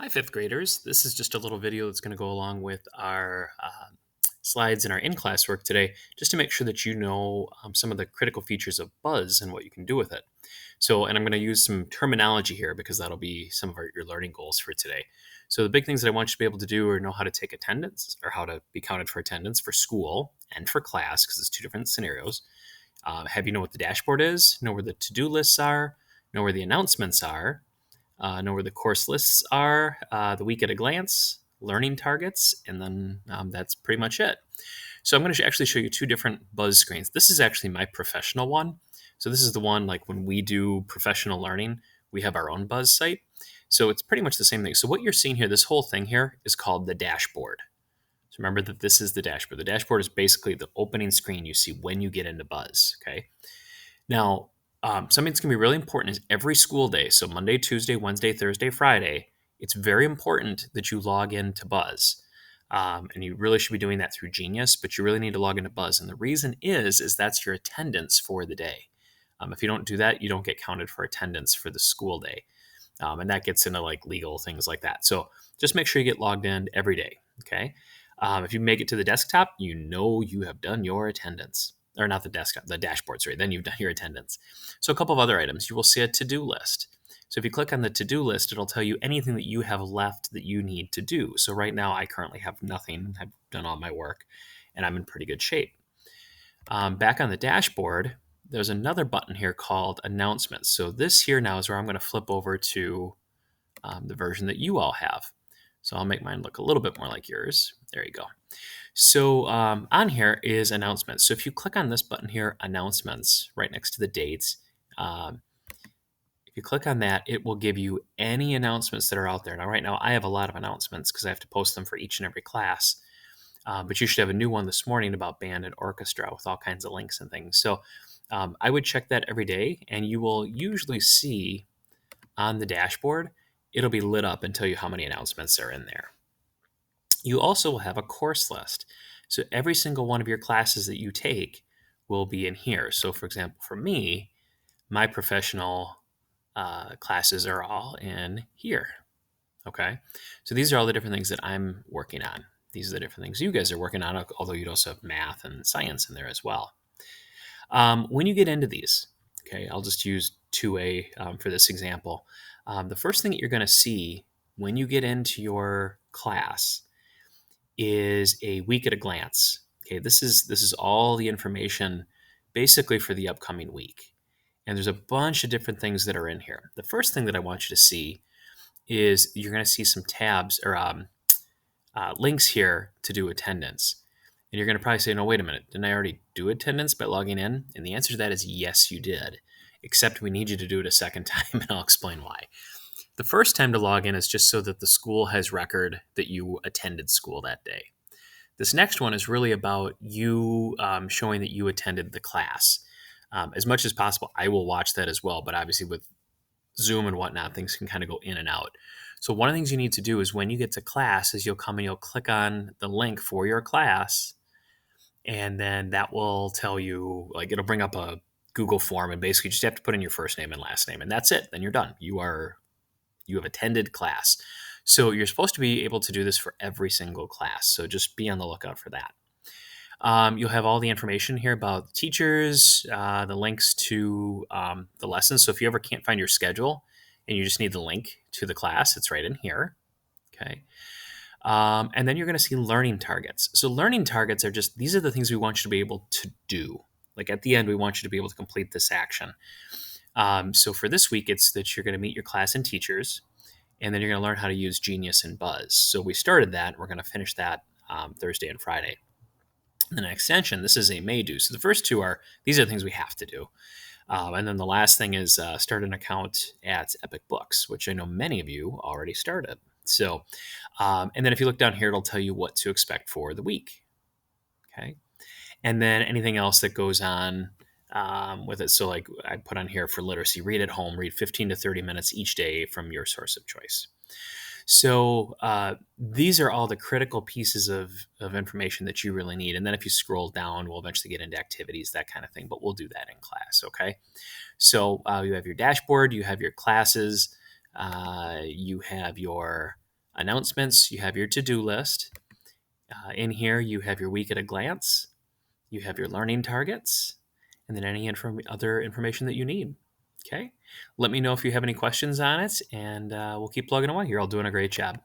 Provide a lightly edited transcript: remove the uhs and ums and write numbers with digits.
Hi, fifth graders. This is just a little video that's going to go along with our slides and our in-class work today, just to make sure that you know some of the critical features of Buzz and what you can do with it. And I'm going to use some terminology here because that'll be some of your learning goals for today. So the big things that I want you to be able to do are know how to take attendance or how to be counted for attendance for school and for class, because it's two different scenarios. Have you know what the dashboard is, know where the to-do lists are, know where the announcements are, know where the course lists are, the week at a glance, learning targets, and then that's pretty much it. So I'm going to actually show you two different Buzz screens. This is actually my professional one. So this is the one like when we do professional learning, we have our own Buzz site. So it's pretty much the same thing. So what you're seeing here, this whole thing here is called the dashboard. So remember that this is the dashboard. The dashboard is basically the opening screen you see when you get into Buzz, okay? Now, something that's going to be really important is every school day, so Monday, Tuesday, Wednesday, Thursday, Friday, it's very important that you log into Buzz. And you really should be doing that through Genius, but you really need to log into Buzz. And the reason is that's your attendance for the day. If you don't do that, you don't get counted for attendance for the school day. And that gets into like legal things like that. So just make sure you get logged in every day, okay? If you make it to the desktop, you know you have done your attendance. Or not the desktop, the dashboard, sorry. Then you've done your attendance. So a couple of other items. You will see a to-do list. So if you click on the to-do list, it'll tell you anything that you have left that you need to do. So right now, I currently have nothing. I've done all my work, and I'm in pretty good shape. Back on the dashboard, there's another button here called Announcements. So this here now is where I'm going to flip over to the version that you all have. So I'll make mine look a little bit more like yours. There you go. So on here is announcements. So if you click on this button here, announcements, right next to the dates, if you click on that, it will give you any announcements that are out there. Now, right now, I have a lot of announcements because I have to post them for each and every class. But you should have a new one this morning about band and orchestra with all kinds of links and things. So I would check that every day, and you will usually see on the dashboard, it'll be lit up and tell you how many announcements are in there. You also will have a course list. So every single one of your classes that you take will be in here. So for example, for me, my professional classes are all in here. Okay. So these are all the different things that I'm working on. These are the different things you guys are working on, although you'd also have math and science in there as well. When you get into these, okay, I'll just use 2A for this example. The first thing that you're going to see when you get into your class is a week at a glance. Okay, this is all the information basically for the upcoming week. And there's a bunch of different things that are in here. The first thing that I want you to see is you're going to see some tabs or links here to do attendance. And you're going to probably say, no, wait a minute, didn't I already do attendance by logging in? And the answer to that is yes, you did, except we need you to do it a second time, and I'll explain why. The first time to log in is just so that the school has record that you attended school that day. This next one is really about you showing that you attended the class. As much as possible, I will watch that as well, but obviously with Zoom and whatnot, things can kind of go in and out. So one of the things you need to do is when you get to class is you'll come and you'll click on the link for your class, and then that will tell you, like it'll bring up a Google form, and basically just have to put in your first name and last name, and that's it. Then you're done. You have attended class. So you're supposed to be able to do this for every single class. So just be on the lookout for that. You'll have all the information here about the teachers, the links to the lessons. So if you ever can't find your schedule and you just need the link to the class, it's right in here. Okay. And then you're going to see learning targets. So learning targets are just, these are the things we want you to be able to do. Like at the end, we want you to be able to complete this action. So for this week, it's that you're going to meet your class and teachers, and then you're going to learn how to use Genius and Buzz. So we started that. We're going to finish that Thursday and Friday. And then an extension, this is a may do. So the first two these are the things we have to do. And then the last thing is start an account at Epic Books, which I know many of you already started. So, and then if you look down here, it'll tell you what to expect for the week. Okay. And then anything else that goes on with it. So like I put on here for literacy, read at home, read 15 to 30 minutes each day from your source of choice. So these are all the critical pieces of information that you really need. And then if you scroll down, we'll eventually get into activities, that kind of thing, but we'll do that in class, okay? So you have your dashboard, you have your classes, you have your Announcements, you have your to-do list. In here, you have your week at a glance. You have your learning targets, and then any other information that you need. Okay? Let me know if you have any questions on it, and we'll keep plugging away. You're all doing a great job.